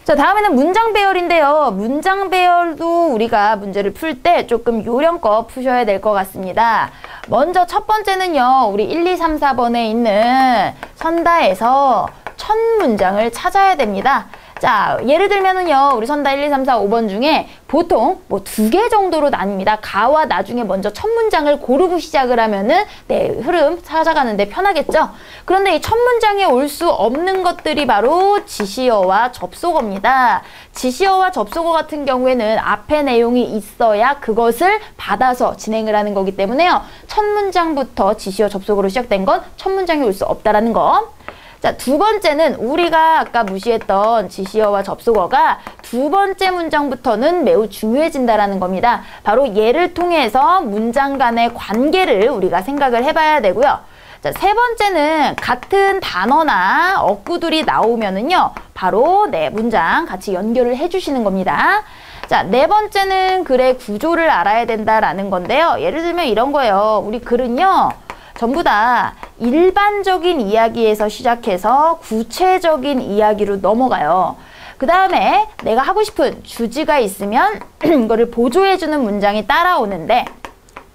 자, 다음에는 문장 배열인데요. 문장 배열도 우리가 문제를 풀 때 조금 요령껏 푸셔야 될 것 같습니다. 먼저 첫 번째는요, 우리 1, 2, 3, 4번에 있는 선다에서 첫 문장을 찾아야 됩니다. 자, 예를 들면은요, 우리 선다 1, 2, 3, 4, 5번 중에 보통 뭐 2개 정도로 나뉩니다. 가와 나중에 먼저 첫 문장을 고르고 시작을 하면은 네, 흐름 찾아가는데 편하겠죠? 그런데 이 첫 문장에 올 수 없는 것들이 바로 지시어와 접속어입니다. 지시어와 접속어 같은 경우에는 앞에 내용이 있어야 그것을 받아서 진행을 하는 거기 때문에요. 첫 문장부터 지시어 접속어로 시작된 건 첫 문장에 올 수 없다라는 거. 자, 두 번째는 우리가 아까 무시했던 지시어와 접속어가 두 번째 문장부터는 매우 중요해진다라는 겁니다. 바로 얘를 통해서 문장 간의 관계를 우리가 생각을 해봐야 되고요. 자, 세 번째는 같은 단어나 어구들이 나오면은요, 바로 네 문장 같이 연결을 해주시는 겁니다. 자, 네 번째는 글의 구조를 알아야 된다라는 건데요. 예를 들면 이런 거예요. 우리 글은요, 전부 다 일반적인 이야기에서 시작해서 구체적인 이야기로 넘어가요. 그 다음에 내가 하고 싶은 주제가 있으면 이거를 보조해주는 문장이 따라오는데,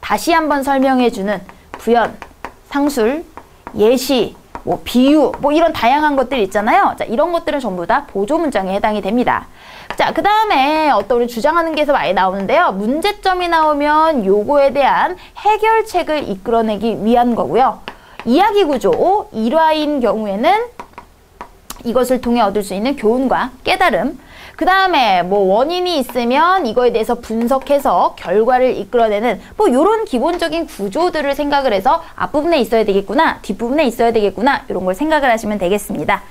다시 한번 설명해주는 부연, 상술, 예시, 뭐 비유, 뭐 이런 다양한 것들 있잖아요. 자, 이런 것들은 전부 다 보조 문장에 해당이 됩니다. 자, 그 다음에 어떤 우리 주장하는 게서 많이 나오는데요. 문제점이 나오면 요거에 대한 해결책을 이끌어내기 위한 거고요. 이야기 구조, 일화인 경우에는 이것을 통해 얻을 수 있는 교훈과 깨달음, 그 다음에 뭐 원인이 있으면 이거에 대해서 분석해서 결과를 이끌어내는 뭐 요런 기본적인 구조들을 생각을 해서 앞부분에 있어야 되겠구나, 뒷부분에 있어야 되겠구나, 이런 걸 생각을 하시면 되겠습니다.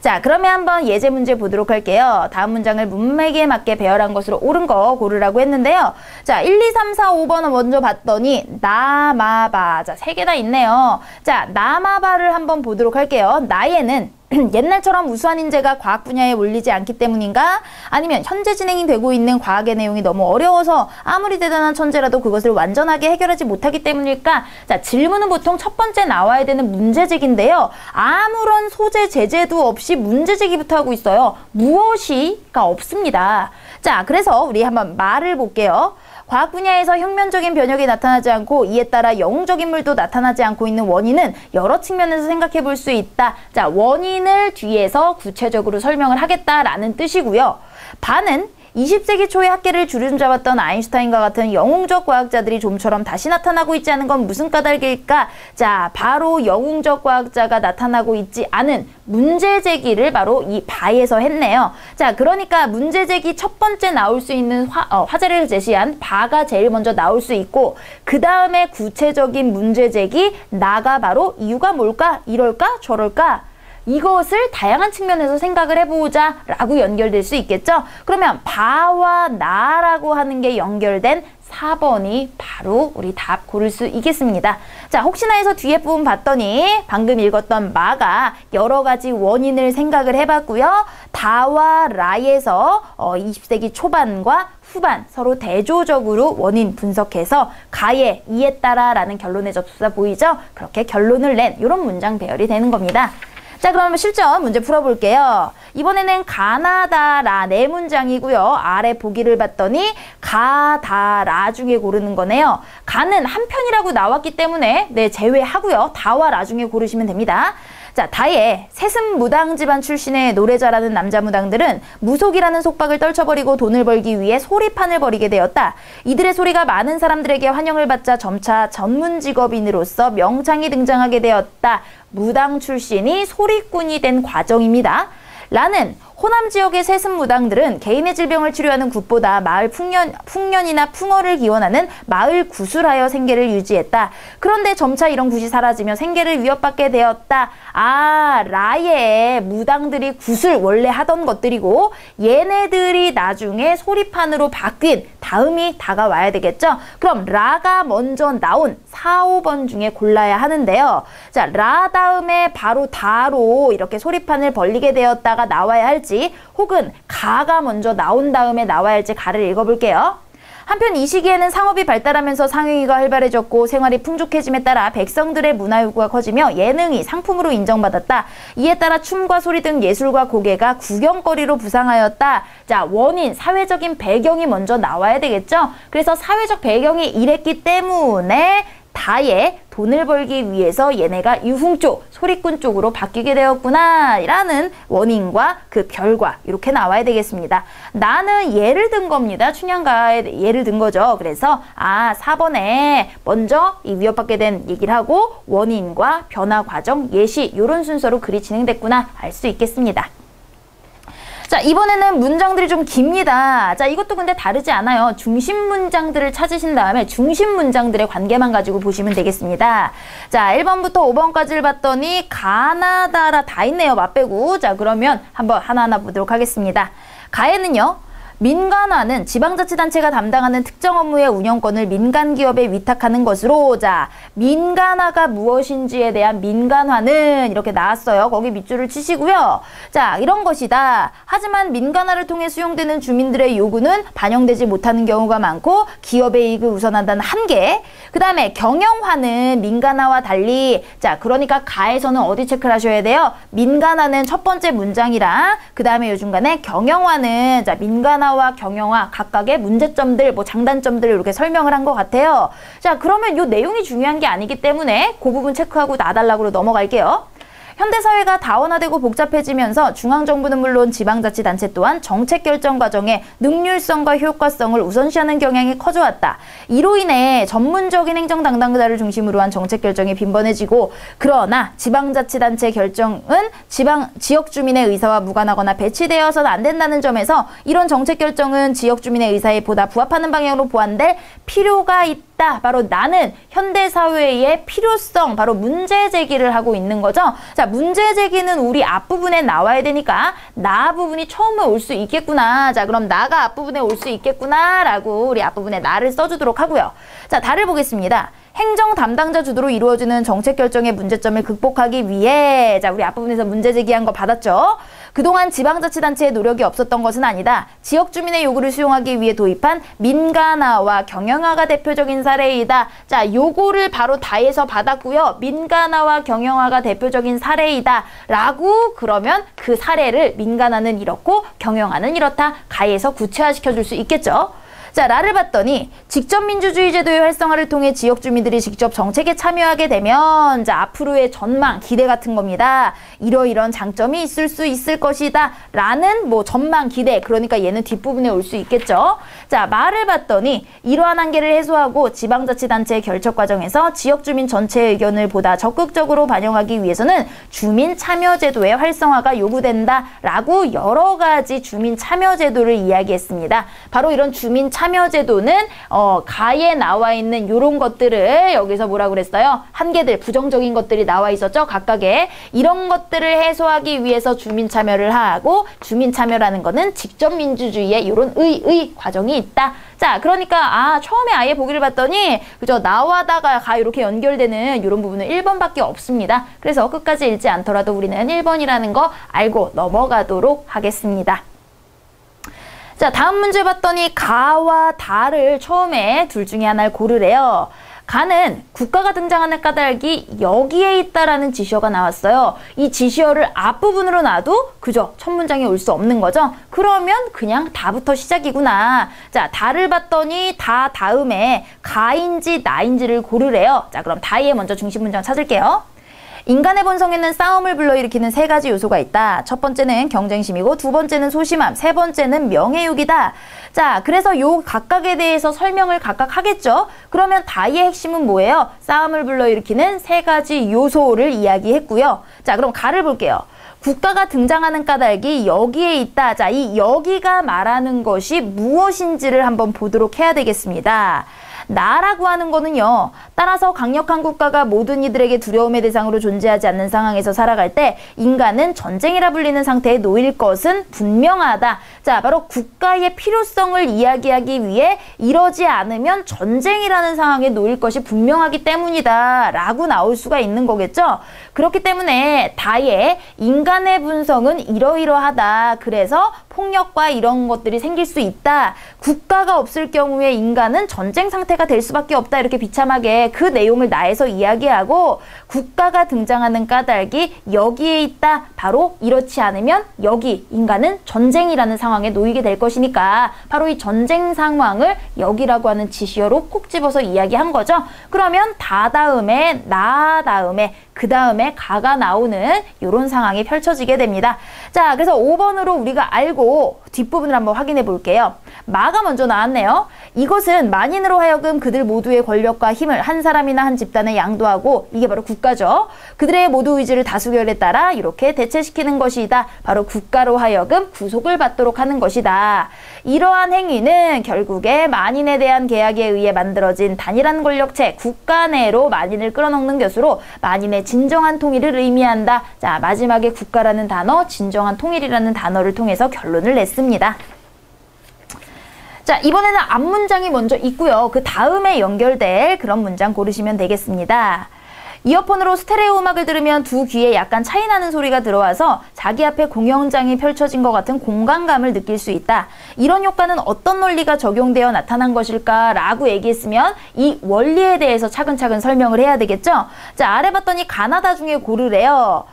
자, 그러면 한번 예제 문제 보도록 할게요. 다음 문장을 문맥에 맞게 배열한 것으로 옳은 거 고르라고 했는데요. 자, 1, 2, 3, 4, 5번을 먼저 봤더니 나마바. 자, 3개나 있네요. 자, 나마바를 한번 보도록 할게요. 나에는 옛날처럼 우수한 인재가 과학 분야에 몰리지 않기 때문인가? 아니면 현재 진행이 되고 있는 과학의 내용이 너무 어려워서 아무리 대단한 천재라도 그것을 완전하게 해결하지 못하기 때문일까? 자, 질문은 보통 첫 번째 나와야 되는 문제제기인데요. 아무런 소재 제재도 없이 문제제기부터 하고 있어요. 무엇이가 없습니다. 자, 그래서 우리 한번 말을 볼게요. 과학 분야에서 혁명적인 변혁이 나타나지 않고 이에 따라 영웅적 인물도 나타나지 않고 있는 원인은 여러 측면에서 생각해 볼 수 있다. 자, 원인을 뒤에서 구체적으로 설명을 하겠다라는 뜻이고요. 반은 20세기 초에 학계를 주름잡았던 아인슈타인과 같은 영웅적 과학자들이 좀처럼 다시 나타나고 있지 않은 건 무슨 까닭일까? 자, 바로 영웅적 과학자가 나타나고 있지 않은 문제제기를 바로 이 바에서 했네요. 자, 그러니까 문제제기 첫 번째 나올 수 있는 화제를 제시한 바가 제일 먼저 나올 수 있고, 그 다음에 구체적인 문제제기 나가 바로 이유가 뭘까? 이럴까? 저럴까? 이것을 다양한 측면에서 생각을 해보자 라고 연결될 수 있겠죠. 그러면 바와 나라고 하는 게 연결된 4번이 바로 우리 답 고를 수 있겠습니다. 자, 혹시나 해서 뒤에 부분 봤더니 방금 읽었던 마가 여러 가지 원인을 생각을 해봤고요. 다와 라에서 20세기 초반과 후반 서로 대조적으로 원인 분석해서 가에 이에 따라 라는 결론에 접수사 보이죠? 그렇게 결론을 낸 이런 문장 배열이 되는 겁니다. 자, 그럼 실전 문제 풀어볼게요. 이번에는 가나다라 네 문장이고요. 아래 보기를 봤더니 가다라 중에 고르는 거네요. 가는 한 편이라고 나왔기 때문에 네, 제외하고요. 다와 라 중에 고르시면 됩니다. 자, 다의 세습무당 집안 출신의 노래 잘하는 남자 무당들은 무속이라는 속박을 떨쳐버리고 돈을 벌기 위해 소리판을 벌이게 되었다. 이들의 소리가 많은 사람들에게 환영을 받자 점차 전문 직업인으로서 명창이 등장하게 되었다. 무당 출신이 소리꾼이 된 과정입니다. 라는 호남 지역의 세습무당들은 개인의 질병을 치료하는 굿보다 마을 풍년이나 풍어를 기원하는 마을 굿을 하여 생계를 유지했다. 그런데 점차 이런 굿이 사라지며 생계를 위협받게 되었다. 아, 라의 무당들이 굿을 원래 하던 것들이고 얘네들이 나중에 소리판으로 바뀐 다음이 다가와야 되겠죠? 그럼 라가 먼저 나온 4, 5번 중에 골라야 하는데요. 자, 라 다음에 바로 다로 이렇게 소리판을 벌리게 되었다가 나와야 할지 혹은 가가 먼저 나온 다음에 나와야 할지 가를 읽어볼게요. 한편 이 시기에는 상업이 발달하면서 상행위가 활발해졌고 생활이 풍족해짐에 따라 백성들의 문화 요구가 커지며 예능이 상품으로 인정받았다. 이에 따라 춤과 소리 등 예술과 고개가 구경거리로 부상하였다. 자, 원인, 사회적인 배경이 먼저 나와야 되겠죠? 그래서 사회적 배경이 이랬기 때문에 다의 돈을 벌기 위해서 얘네가 유흥 쪽, 소리꾼 쪽으로 바뀌게 되었구나 라는 원인과 그 결과 이렇게 나와야 되겠습니다. 나는 예를 든 겁니다. 춘향가의 예를 든 거죠. 그래서 4번에 먼저 이 위협받게 된 얘기를 하고 원인과 변화 과정, 예시 이런 순서로 글이 진행됐구나 알 수 있겠습니다. 자, 이번에는 문장들이 좀 깁니다. 자, 이것도 근데 다르지 않아요. 중심 문장들을 찾으신 다음에 중심 문장들의 관계만 가지고 보시면 되겠습니다. 자, 1번부터 5번까지를 봤더니 가나다라 다 있네요. 맛빼고. 자, 그러면 한번 하나하나 보도록 하겠습니다. 가에는요. 민간화는 지방자치단체가 담당하는 특정 업무의 운영권을 민간기업에 위탁하는 것으로 자, 민간화가 무엇인지에 대한 민간화는 이렇게 나왔어요. 거기 밑줄을 치시고요. 자, 이런 것이다. 하지만 민간화를 통해 수용되는 주민들의 요구는 반영되지 못하는 경우가 많고 기업의 이익을 우선한다는 한계. 그 다음에 경영화는 민간화와 달리 자, 그러니까 가에서는 어디 체크를 하셔야 돼요? 민간화는 첫 번째 문장이랑 그 다음에 요 중간에 경영화는 자, 민간화 와 경영화 각각의 문제점들, 뭐 장단점들을 이렇게 설명을 한 것 같아요. 자, 그러면 이 내용이 중요한 게 아니기 때문에 그 부분 체크하고 나달라고 넘어갈게요. 현대사회가 다원화되고 복잡해지면서 중앙정부는 물론 지방자치단체 또한 정책 결정 과정에 능률성과 효과성을 우선시하는 경향이 커져왔다. 이로 인해 전문적인 행정 담당자를 중심으로 한 정책 결정이 빈번해지고 그러나 지방자치단체 결정은 지역 주민의 의사와 무관하거나 배치되어서는 안 된다는 점에서 이런 정책 결정은 지역 주민의 의사에 보다 부합하는 방향으로 보완될 필요가 있다. 바로 나는 현대사회의 필요성, 바로 문제 제기를 하고 있는 거죠. 자, 문제 제기는 우리 앞부분에 나와야 되니까 나 부분이 처음에 올 수 있겠구나. 자, 그럼 나가 앞부분에 올 수 있겠구나 라고 우리 앞부분에 나를 써주도록 하고요. 자, 다를 보겠습니다. 행정 담당자 주도로 이루어지는 정책 결정의 문제점을 극복하기 위해 자, 우리 앞부분에서 문제 제기한 거 받았죠? 그동안 지방자치단체의 노력이 없었던 것은 아니다. 지역 주민의 요구를 수용하기 위해 도입한 민간화와 경영화가 대표적인 사례이다. 자, 요거를 바로 다에서 받았고요. 민간화와 경영화가 대표적인 사례이다. 라고 그러면 그 사례를 민간화는 이렇고 경영화는 이렇다. 가에서 구체화시켜 줄 수 있겠죠. 자, 라를 봤더니 직접 민주주의 제도의 활성화를 통해 지역 주민들이 직접 정책에 참여하게 되면 자, 앞으로의 전망, 기대 같은 겁니다. 이러이런 장점이 있을 수 있을 것이다. 라는 뭐 전망, 기대. 그러니까 얘는 뒷부분에 올 수 있겠죠. 자, 마를 봤더니 이러한 한계를 해소하고 지방자치단체의 결척 과정에서 지역 주민 전체의 의견을 보다 적극적으로 반영하기 위해서는 주민 참여 제도의 활성화가 요구된다. 라고 여러 가지 주민 참여 제도를 이야기했습니다. 바로 이런 주민 참여제도는 가에 나와 있는 이런 것들을 여기서 뭐라고 그랬어요? 한계들, 부정적인 것들이 나와 있었죠? 각각의. 이런 것들을 해소하기 위해서 주민 참여를 하고 주민 참여라는 거는 직접 민주주의의 이런 의 과정이 있다. 자, 그러니까 처음에 아예 보기를 봤더니 그죠? 나와다가 가 이렇게 연결되는 이런 부분은 1번밖에 없습니다. 그래서 끝까지 읽지 않더라도 우리는 1번이라는 거 알고 넘어가도록 하겠습니다. 자, 다음 문제 봤더니 가와 다를 처음에 둘 중에 하나를 고르래요. 가는 국가가 등장하는 까닭이 여기에 있다라는 지시어가 나왔어요. 이 지시어를 앞부분으로 놔도 그저 첫 문장에 올 수 없는 거죠. 그러면 그냥 다부터 시작이구나. 자, 다를 봤더니 다 다음에 가인지 나인지를 고르래요. 자, 그럼 다에 먼저 중심 문장 찾을게요. 인간의 본성에는 싸움을 불러일으키는 세 가지 요소가 있다. 첫 번째는 경쟁심이고 두 번째는 소심함, 세 번째는 명예욕이다. 자, 그래서 요 각각에 대해서 설명을 각각 하겠죠. 그러면 다의 핵심은 뭐예요? 싸움을 불러일으키는 세 가지 요소를 이야기했고요. 자, 그럼 가를 볼게요. 국가가 등장하는 까닭이 여기에 있다. 자, 이 여기가 말하는 것이 무엇인지를 한번 보도록 해야 되겠습니다. 나라고 하는 거는요. 따라서 강력한 국가가 모든 이들에게 두려움의 대상으로 존재하지 않는 상황에서 살아갈 때 인간은 전쟁이라 불리는 상태에 놓일 것은 분명하다. 자, 바로 국가의 필요성을 이야기하기 위해 이러지 않으면 전쟁이라는 상황에 놓일 것이 분명하기 때문이다 라고 나올 수가 있는 거겠죠. 그렇기 때문에 다의 인간의 분성은 이러이러하다. 그래서 폭력과 이런 것들이 생길 수 있다. 국가가 없을 경우에 인간은 전쟁 상태가 될 수밖에 없다. 이렇게 비참하게 그 내용을 나에서 이야기하고 국가가 등장하는 까닭이 여기에 있다. 바로 이렇지 않으면 여기 인간은 전쟁이라는 상황에 놓이게 될 것이니까 바로 이 전쟁 상황을 여기라고 하는 지시어로 콕 집어서 이야기한 거죠. 그러면 다 다음에 나 다음에 그 다음에 가가 나오는 이런 상황이 펼쳐지게 됩니다. 자, 그래서 5번으로 우리가 알고 뒷부분을 한번 확인해 볼게요. 마가 먼저 나왔네요. 이것은 만인으로 하여금 그들 모두의 권력과 힘을 한 사람이나 한 집단에 양도하고 이게 바로 국가죠. 그들의 모두 의지를 다수결에 따라 이렇게 대체시키는 것이다. 바로 국가로 하여금 구속을 받도록 하는 것이다. 이러한 행위는 결국에 만인에 대한 계약에 의해 만들어진 단일한 권력체 국가 내로 만인을 끌어넣는 것으로 만인의 진정한 통일을 의미한다. 자, 마지막에 국가라는 단어, 진정한 통일이라는 단어를 통해서 결론을 냈습니다. 자, 이번에는 앞문장이 먼저 있고요. 그 다음에 연결될 그런 문장 고르시면 되겠습니다. 이어폰으로 스테레오 음악을 들으면 두 귀에 약간 차이 나는 소리가 들어와서 자기 앞에 공연장이 펼쳐진 것 같은 공간감을 느낄 수 있다. 이런 효과는 어떤 원리가 적용되어 나타난 것일까? 라고 얘기했으면 이 원리에 대해서 차근차근 설명을 해야 되겠죠? 자, 아래 봤더니 가나다 중에 고르래요.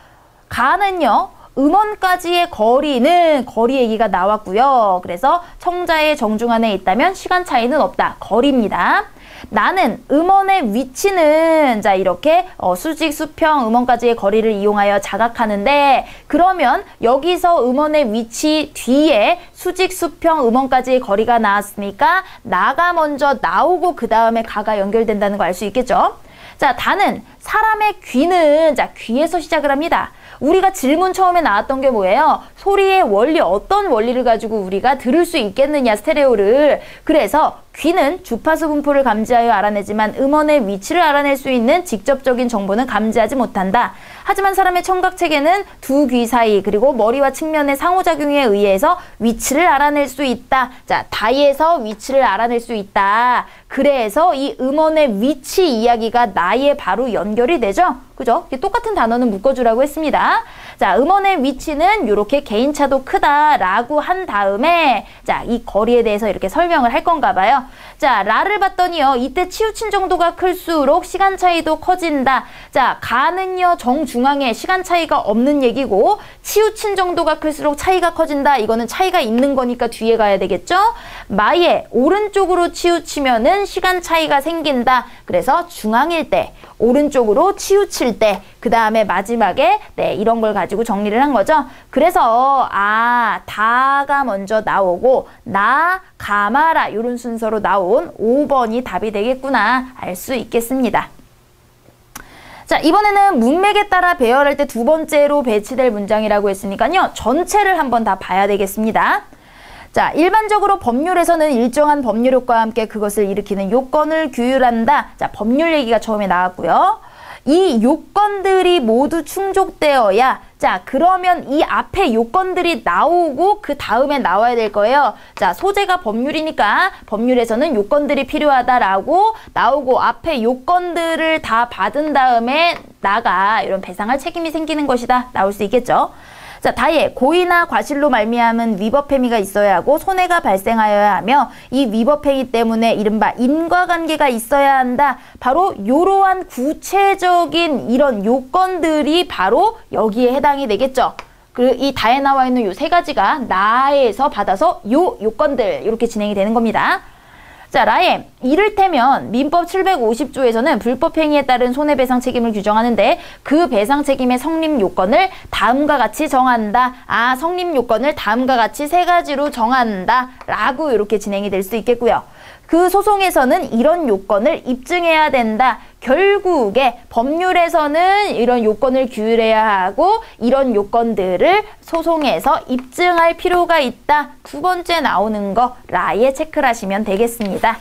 가는요. 음원까지의 거리는 거리 얘기가 나왔고요. 그래서 청자의 정중 안에 있다면 시간 차이는 없다. 거리입니다. 나는 음원의 위치는 자 이렇게 수직, 수평, 음원까지의 거리를 이용하여 자각하는데 그러면 여기서 음원의 위치 뒤에 수직, 수평, 음원까지의 거리가 나왔으니까 나가 먼저 나오고 그 다음에 가가 연결된다는 거 알 수 있겠죠? 자, 다는 사람의 귀는 자 귀에서 시작을 합니다. 우리가 질문 처음에 나왔던 게 뭐예요? 소리의 원리, 어떤 원리를 가지고 우리가 들을 수 있겠느냐, 스테레오를. 그래서 귀는 주파수 분포를 감지하여 알아내지만 음원의 위치를 알아낼 수 있는 직접적인 정보는 감지하지 못한다. 하지만 사람의 청각체계는 두 귀 사이 그리고 머리와 측면의 상호작용에 의해서 위치를 알아낼 수 있다. 자, 다에서 위치를 알아낼 수 있다. 그래서 이 음원의 위치 이야기가 나에 바로 연결이 되죠. 그죠? 똑같은 단어는 묶어주라고 했습니다. 자, 음원의 위치는 이렇게 개인차도 크다라고 한 다음에 자, 이 거리에 대해서 이렇게 설명을 할 건가 봐요. 자, 라를 봤더니요. 이때 치우친 정도가 클수록 시간 차이도 커진다. 자, 가는요. 정중앙에 시간 차이가 없는 얘기고 치우친 정도가 클수록 차이가 커진다. 이거는 차이가 있는 거니까 뒤에 가야 되겠죠? 마에 오른쪽으로 치우치면은 시간 차이가 생긴다. 그래서 중앙일 때 오른쪽으로 치우칠 때 그 다음에 마지막에 네 이런 걸 가지고 정리를 한 거죠. 그래서 다가 먼저 나오고 나, 가마라 이런 순서로 나온 5번이 답이 되겠구나 알 수 있겠습니다. 자, 이번에는 문맥에 따라 배열할 때 두 번째로 배치될 문장이라고 했으니까요. 전체를 한번 다 봐야 되겠습니다. 자, 일반적으로 법률에서는 일정한 법률 효과와 함께 그것을 일으키는 요건을 규율한다. 자, 법률 얘기가 처음에 나왔고요. 이 요건들이 모두 충족되어야 자, 그러면 이 앞에 요건들이 나오고 그 다음에 나와야 될 거예요. 자, 소재가 법률이니까 법률에서는 요건들이 필요하다라고 나오고 앞에 요건들을 다 받은 다음에 나가 이런 배상할 책임이 생기는 것이다. 나올 수 있겠죠. 자, 다에 고의나 과실로 말미암은 위법행위가 있어야 하고 손해가 발생하여야 하며 이 위법행위 때문에 이른바 인과관계가 있어야 한다. 바로 이러한 구체적인 이런 요건들이 바로 여기에 해당이 되겠죠. 그리고 이 다에 나와 있는 요 세 가지가 나에서 받아서 요 요건들 이렇게 진행이 되는 겁니다. 자, 라에 이를테면 민법 750조에서는 불법행위에 따른 손해배상 책임을 규정하는데 그 배상 책임의 성립 요건을 다음과 같이 정한다. 아, 성립 요건을 다음과 같이 세 가지로 정한다. 라고 이렇게 진행이 될 수 있겠고요. 그 소송에서는 이런 요건을 입증해야 된다. 결국에 법률에서는 이런 요건을 규율해야 하고 이런 요건들을 소송에서 입증할 필요가 있다. 두 번째 나오는 거 라에 체크를 하시면 되겠습니다.